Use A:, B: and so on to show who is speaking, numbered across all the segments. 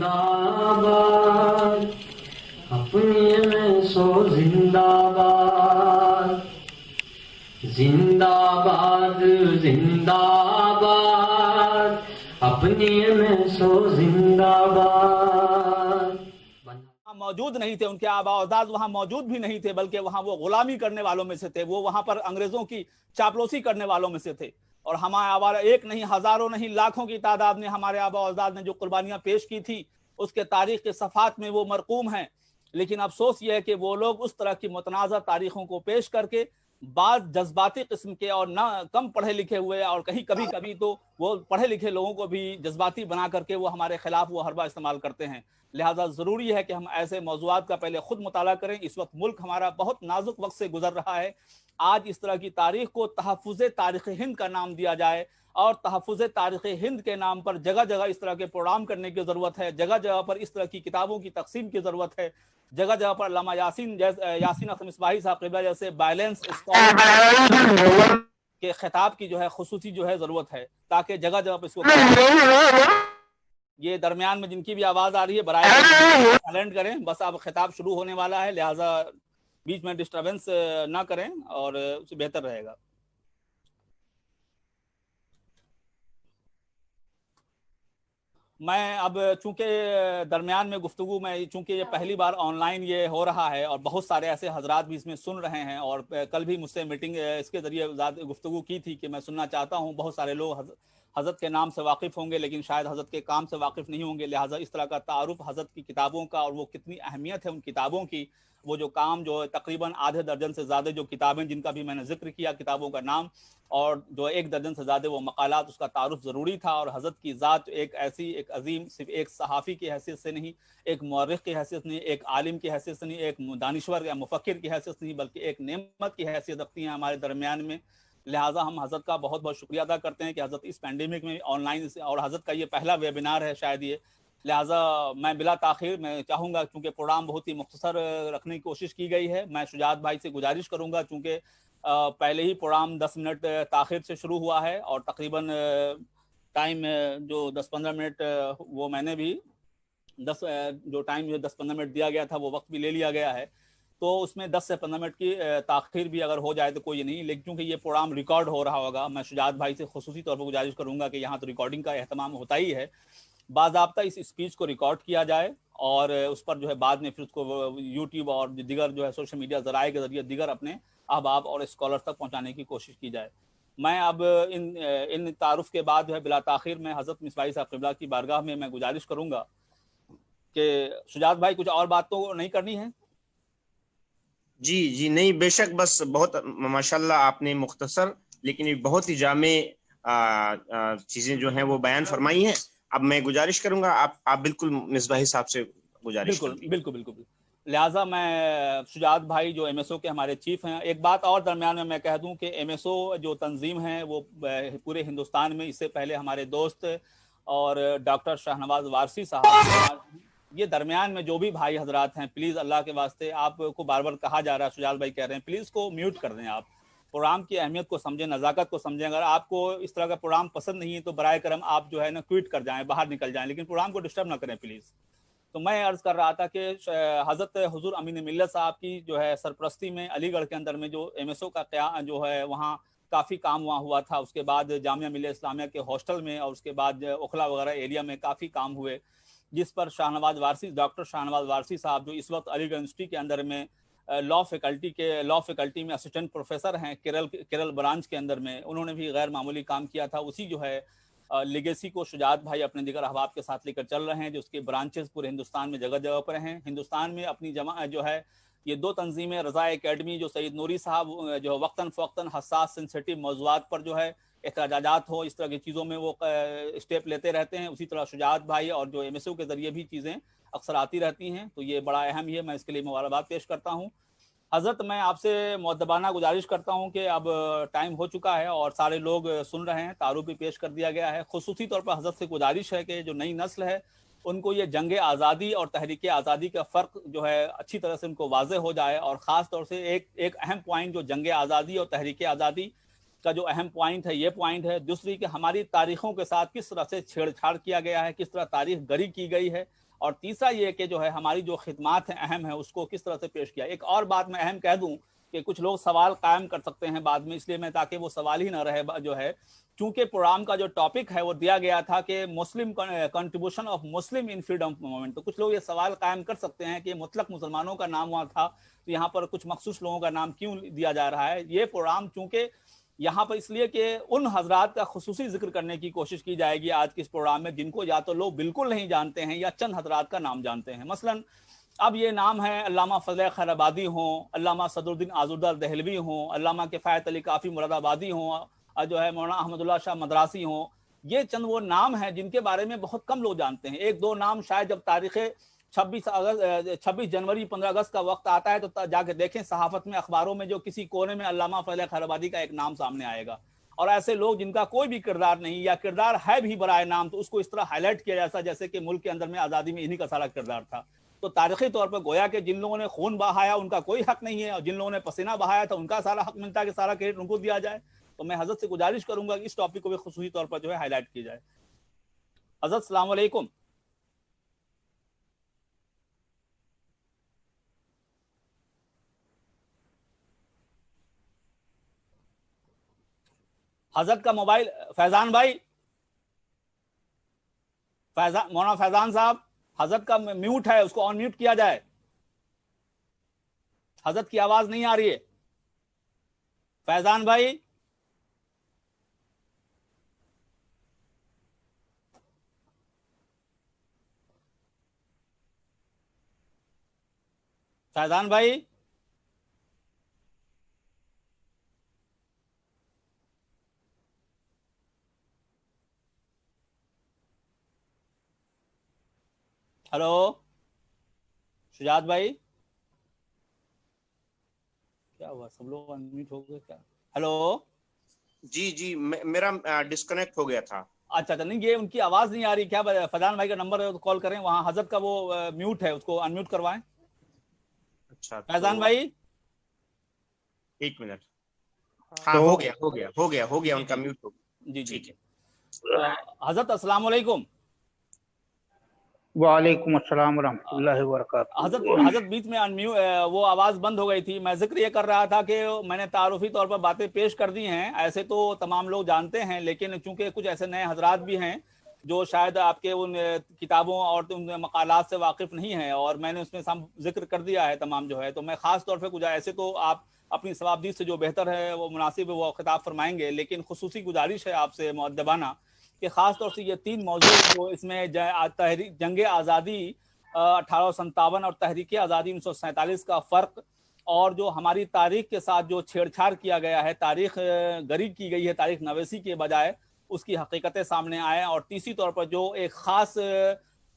A: زندہ باد اپنی MSO زندہ باد زندہ باد زندہ باد اپنی MSO زندہ باد.
B: موجود نہیں تھے، ان کے آباء و اجداد وہاں موجود بھی نہیں تھے، بلکہ وہاں وہ غلامی کرنے والوں میں سے تھے، وہ وہاں پر انگریزوں کی چاپلوسی کرنے والوں میں سے تھے. اور ہمارے ایک نہیں، ہزاروں نہیں، لاکھوں کی تعداد میں ہمارے آباء و اجداد نے جو قربانیاں پیش کی تھی اس کے تاریخ کے صفحات میں وہ مرقوم ہیں. لیکن افسوس یہ ہے کہ وہ لوگ اس طرح کی متنازع تاریخوں کو پیش کر کے بعض جذباتی قسم کے اور نہ کم پڑھے لکھے ہوئے اور کبھی کبھی تو وہ پڑھے لکھے لوگوں کو بھی جذباتی بنا کر کے وہ ہمارے خلاف وہ حربہ استعمال کرتے ہیں. لہٰذا ضروری ہے کہ ہم ایسے موضوعات کا پہلے خود مطالعہ کریں. اس وقت ملک ہمارا بہت نازک وقت سے گزر رہا ہے. آج اس طرح کی تاریخ کو تحفظ تاریخ ہند کا نام دیا جائے اور تحفظ تاریخ ہند کے نام پر جگہ جگہ اس طرح کے پروگرام کرنے کی ضرورت ہے. جگہ جگہ پر اس طرح کی کتابوں کی تقسیم کی ضرورت ہے. جگہ جگہ پر علامہ یاسین اختر مصباحی صاحب قبلہ جیسے بیلنس اسکالر کے خطاب کی جو ہے خصوصی جو ہے ضرورت ہے، تاکہ جگہ جگہ پر اس کو یہ درمیان میں جن کی بھی آواز آ رہی ہے برائے سائلنٹ کریں. بس اب خطاب شروع ہونے والا ہے، لہٰذا بیچ میں ڈسٹربنس نہ کریں اور اسے بہتر رہے گا. میں اب چونکہ درمیان میں گفتگو میں چونکہ یہ پہلی بار آن لائن یہ ہو رہا ہے اور بہت سارے ایسے حضرات بھی اس میں سن رہے ہیں، اور کل بھی مجھ سے میٹنگ اس کے ذریعے گفتگو کی تھی کہ میں سننا چاہتا ہوں. بہت سارے لوگ حضرت کے نام سے واقف ہوں گے لیکن شاید حضرت کے کام سے واقف نہیں ہوں گے. لہٰذا اس طرح کا تعارف حضرت کی کتابوں کا اور وہ کتنی اہمیت ہے ان کتابوں کی، وہ جو کام جو تقریباً آدھے درجن سے زیادہ جو کتابیں جن کا بھی میں نے ذکر کیا کتابوں کا نام، اور جو ایک درجن سے زیادہ وہ مقالات، اس کا تعارف ضروری تھا. اور حضرت کی ذات ایک ایسی ایک عظیم، صرف ایک صحافی کی حیثیت سے نہیں، ایک مورخ کی حیثیت نہیں، ایک عالم کی حیثیت سے نہیں، ایک دانشور یا مفکر کی حیثیت سے نہیں، بلکہ ایک نعمت کی حیثیت رکھتی ہیں ہمارے درمیان میں. لہٰذا ہم حضرت کا بہت بہت شکریہ ادا کرتے ہیں کہ حضرت اس پینڈیمک میں آن لائن، اور حضرت کا یہ پہلا ویبینار ہے شاید یہ. لہٰذا میں بلا تاخیر میں چاہوں گا، چونکہ پروگرام بہت ہی مختصر رکھنے کی کوشش کی گئی ہے، میں شجاعت بھائی سے گزارش کروں گا، چونکہ پہلے ہی پروگرام 10 منٹ تاخیر سے شروع ہوا ہے اور تقریباً ٹائم جو 10-15 منٹ وہ میں نے بھی جو ٹائم جو 10-15 منٹ دیا گیا تھا وہ وقت بھی لے لیا گیا ہے. تو اس میں 10 سے 15 منٹ کی تاخیر بھی اگر ہو جائے تو کوئی نہیں، لیکن کیونکہ یہ پروگرام ریکارڈ ہو رہا ہوگا، میں شجاعت بھائی سے خصوصی طور پر گزارش کروں گا کہ یہاں تو ریکارڈنگ کا اہتمام ہوتا ہی ہے، باضابطہ اس اسپیچ کو ریکارڈ کیا جائے اور اس پر جو ہے بعد میں پھر اس کو یوٹیوب اور دیگر جو ہے سوشل میڈیا ذرائع کے ذریعے دیگر اپنے احباب اور اسکالر تک پہنچانے کی کوشش کی جائے. میں اب ان تعارف کے بعد جو ہے بلا تاخیر میں حضرت مصباحی صاحب قبلہ کی بارگاہ میں گزارش کروں گا کہ شجاعت بھائی کچھ اور بات تو نہیں کرنی ہے؟
C: جی نہیں، بے شک، بس بہت ماشاءاللہ آپ نے مختصر لیکن بہت ہی جامع چیزیں جو ہیں وہ بیان فرمائی ہیں. اب میں گزارش کروں گا آپ بالکل مصباحی صاحب سے گزارش کریں.
B: بالکل. لہٰذا میں شجاعت بھائی جو MSO کے ہمارے چیف ہیں، ایک بات اور درمیان میں کہہ دوں کہ MSO جو تنظیم ہے وہ پورے ہندوستان میں، اس سے پہلے ہمارے دوست اور ڈاکٹر شاہنواز وارثی صاحب، یہ درمیان میں جو بھی بھائی حضرات ہیں، پلیز اللہ کے واسطے، آپ کو بار بار کہا جا رہا ہے، شجاعت بھائی کہہ رہے ہیں، پلیز کو میوٹ کر دیں. آپ پروگرام کی اہمیت کو سمجھیں، نزاکت کو سمجھیں. اگر آپ کو اس طرح کا پروگرام پسند نہیں ہے تو برائے کرم آپ جو ہے نا کوئٹ کر جائیں، باہر نکل جائیں، لیکن پروگرام کو ڈسٹرب نہ کریں پلیز. تو میں عرض کر رہا تھا کہ حضرت حضور امین ملت صاحب کی جو ہے سرپرستی میں علی گڑھ کے اندر میں جو MSO کا جو ہے وہاں کافی کام وہاں ہوا تھا. اس کے بعد جامعہ ملیہ اسلامیہ کے ہاسٹل میں اور اس کے بعد اوکھلا وغیرہ ایریا میں کافی کام ہوئے، جس پر ڈاکٹر شاہنواز وارثی صاحب جو اس وقت علی گڑھ یونیورسٹی کے اندر میں لا فیکلٹی میں اسسٹنٹ پروفیسر ہیں کیرل برانچ کے اندر میں، انہوں نے بھی غیر معمولی کام کیا تھا. اسی جو ہے لیگیسی کو شجاعت بھائی اپنے دیگر احباب کے ساتھ لے کر چل رہے ہیں، جو اس کے برانچز پورے ہندوستان میں جگہ جگہ پر ہیں. ہندوستان میں اپنی جمع جو ہے یہ 2 تنظیمیں، رضا اکیڈمی جو سید نوری صاحب جو وقتاً فوقتاً حساس سینسیٹیو موضوعات پر جو ہے احتجاجات ہو، اس طرح کی چیزوں میں وہ اسٹیپ لیتے رہتے ہیں. اسی طرح شجاعت بھائی اور جو MSO کے ذریعے بھی چیزیں اکثر آتی رہتی ہیں، تو یہ بڑا اہم ہے، میں اس کے لیے مبارکباد پیش کرتا ہوں. حضرت میں آپ سے مؤدبانہ گزارش کرتا ہوں کہ اب ٹائم ہو چکا ہے اور سارے لوگ سن رہے ہیں، تعارف بھی پیش کر دیا گیا ہے. خصوصی طور پر حضرت سے گزارش ہے کہ جو نئی نسل ہے ان کو یہ جنگ آزادی اور تحریک آزادی کا فرق جو ہے اچھی طرح سے ان کو واضح ہو جائے، اور خاص طور سے ایک اہم پوائنٹ جو جنگ آزادی اور تحریک آزادی کا جو اہم پوائنٹ ہے، یہ پوائنٹ ہے. دوسری کہ ہماری تاریخوں کے ساتھ کس طرح سے چھیڑ چھاڑ کیا گیا ہے، کس طرح تاریخ گری کی گئی ہے، اور تیسرا یہ کہ جو ہے ہماری جو خدمات ہیں اہم ہیں اس کو کس طرح سے پیش کیا. ایک اور بات میں اہم کہہ دوں کہ کچھ لوگ سوال قائم کر سکتے ہیں بعد میں، اس لیے میں تاکہ وہ سوال ہی نہ رہے جو ہے، چونکہ پروگرام کا جو ٹاپک ہے وہ دیا گیا تھا کہ Muslim contribution of Muslim in freedom movement, تو کچھ لوگ یہ سوال قائم کر سکتے ہیں کہ مطلق مسلمانوں کا نام وہاں تھا تو یہاں پر کچھ مخصوص لوگوں کا نام کیوں دیا جا رہا ہے. یہ پروگرام چونکہ یہاں پر اس لیے کہ ان حضرات کا خصوصی ذکر کرنے کی کوشش کی جائے گی آج کے اس پروگرام میں جن کو یا تو لوگ بالکل نہیں جانتے ہیں یا چند حضرات کا نام جانتے ہیں. مثلا اب یہ نام ہے علامہ فضل خیر آبادی ہوں، علامہ صدر الدین آزردہ دہلوی ہوں، علامہ کفایت علی کافی مراد آبادی ہوں، اور جو ہے مولانا احمد اللہ شاہ مدراسی ہوں. یہ چند وہ نام ہیں جن کے بارے میں بہت کم لوگ جانتے ہیں. ایک دو نام شاید جب تاریخ 26 جنوری 15 اگست کا وقت آتا ہے تو جا کے دیکھیں صحافت میں، اخباروں میں جو کسی کونے میں علامہ فضل خیر آبادی کا ایک نام سامنے آئے گا. اور ایسے لوگ جن کا کوئی بھی کردار نہیں یا کردار ہے بھی برائے نام تو اس کو اس طرح ہائی لائٹ کیا جیسا جیسے کہ ملک کے اندر میں آزادی میں انہی کا سارا کردار تھا. تو تاریخی طور پر گویا کہ جن لوگوں نے خون بہایا ان کا کوئی حق نہیں ہے، اور جن لوگوں نے پسینہ بہایا تھا ان کا سارا حق ملتا ہے کہ سارا کریڈٹ ان کو دیا جائے. تو میں حضرت سے گزارش کروں گا کہ اس ٹاپک کو بھی خصوصی طور پر جو ہے ہائی لائٹ کی جائے. حضرت السلام علیکم. حضرت کا موبائل، فیضان بھائی، مولانا فیضان صاحب، حضرت کا میوٹ ہے، اس کو آن میوٹ کیا جائے. حضرت کی آواز نہیں آ رہی ہے. فیضان بھائی، فیضان بھائی، ہلو شجاعت بھائی، کیا ہوا سب لوگ انمیوٹ ہو گئے کیا؟ ہلو.
C: جی میرا ڈسکنیکٹ ہو گیا تھا.
B: اچھا نہیں، یہ ان کی آواز نہیں آ رہی کیا؟ فیضان بھائی کا نمبر ہے تو کال کریں، وہاں حضرت کا وہ میوٹ ہے اس کو انمیوٹ کروائیں.
C: اچھا
B: فیضان بھائی،
C: ایک منٹ. ہاں ہو گیا ان کا میوٹ ہو گیا.
B: جی
C: ٹھیک ہے.
B: حضرت السلام علیکم.
D: وعلیکم السلام ورحمۃ اللہ وبرکاتہ.
B: حضرت بیچ میں وہ آواز بند ہو گئی تھی. میں ذکر یہ کر رہا تھا کہ میں نے تعارفی طور پر باتیں پیش کر دی ہیں، ایسے تو تمام لوگ جانتے ہیں، لیکن چونکہ کچھ ایسے نئے حضرات بھی ہیں جو شاید آپ کے ان کتابوں اور ان مقالات سے واقف نہیں ہیں، اور میں نے اس میں ذکر کر دیا ہے تمام جو ہے، تو میں خاص طور پہ کچھ ایسے تو آپ اپنی ثوابدید سے جو بہتر ہے وہ مناسب ہے وہ خطاب فرمائیں گے، لیکن خصوصی گزارش ہے آپ سے مؤدبانہ کہ خاص طور سے یہ 3 موضوع جو اس میں جنگ آزادی 1857 اور تحریک آزادی 1947 کا فرق، اور جو ہماری تاریخ کے ساتھ جو چھیڑ چھاڑ کیا گیا ہے، تاریخ گری کی گئی ہے تاریخ نویسی کے بجائے، اس کی حقیقتیں سامنے آئے، اور تیسری طور پر جو ایک خاص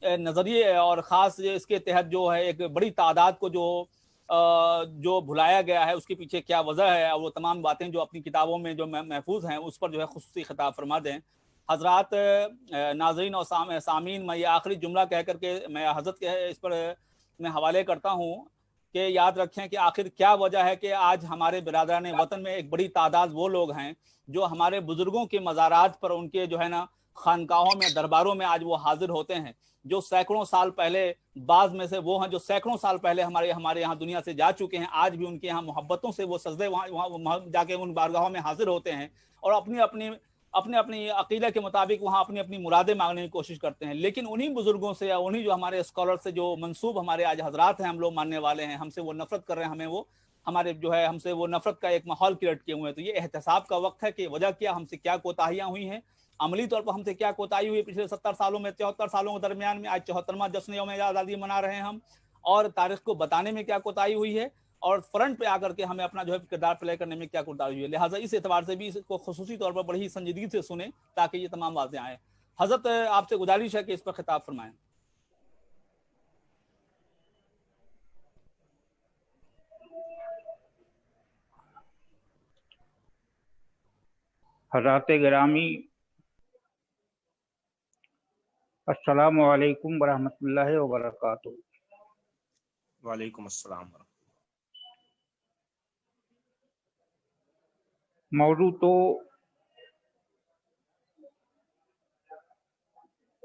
B: نظریے اور خاص اس کے تحت جو ہے ایک بڑی تعداد کو جو بھلایا گیا ہے اس کے پیچھے کیا وجہ ہے، اور وہ تمام باتیں جو اپنی کتابوں میں جو محفوظ ہیں اس پر جو ہے خصوصی خطاب فرما دیں. حضرات ناظرین اور سامعین، میں یہ آخری جملہ کہہ کر کے میں حضرت کے اس پر میں حوالے کرتا ہوں کہ یاد رکھیں کہ آخر کیا وجہ ہے کہ آج ہمارے برادران وطن میں ایک بڑی تعداد وہ لوگ ہیں جو ہمارے بزرگوں کے مزارات پر، ان کے جو ہے نا خانقاہوں میں، درباروں میں آج وہ حاضر ہوتے ہیں، جو سینکڑوں سال پہلے، بعض میں سے وہ ہیں جو سینکڑوں سال پہلے ہمارے یہاں دنیا سے جا چکے ہیں، آج بھی ان کے یہاں محبتوں سے وہ سجدے وہاں جا کے ان بارگاہوں میں حاضر ہوتے ہیں، اور اپنی عقیدہ کے مطابق وہاں اپنی مرادیں مانگنے کی کوشش کرتے ہیں. لیکن انہی بزرگوں سے یا انہی جو ہمارے اسکالر سے جو منسوب ہمارے آج حضرات ہیں، ہم لوگ ماننے والے ہیں، ہم سے وہ نفرت کر رہے ہیں، ہمارے جو ہے ہم سے وہ نفرت کا ایک ماحول کریٹ کیے ہوئے ہیں. تو یہ احتساب کا وقت ہے کہ وجہ کیا، ہم سے کیا کوتاہیاں ہوئی ہیں، عملی طور پر ہم سے کیا کوتاہی ہوئی پچھلے 70 سالوں میں، 74 سالوں کے درمیان میں. آج 74واں جشن یوم آزادی منا رہے ہیں ہم، اور تاریخ کو بتانے میں کیا کوتاہی ہوئی ہے، اور فرنٹ پہ آ کر کے ہمیں اپنا جو ہے کردار پلے کرنے میں کیا کوتاہی ہوئی ہے. لہٰذا اس اعتبار سے بھی اس کو خصوصی طور پر بڑی سنجیدگی سے سنیں تاکہ یہ تمام باتیں آئیں. حضرت آپ سے گزارش ہے کہ اس پر خطاب فرمائیں.
D: حضرات گرامی، السلام علیکم ورحمۃ اللہ وبرکاتہ.
C: وعلیکم السلام.
D: موضوع تو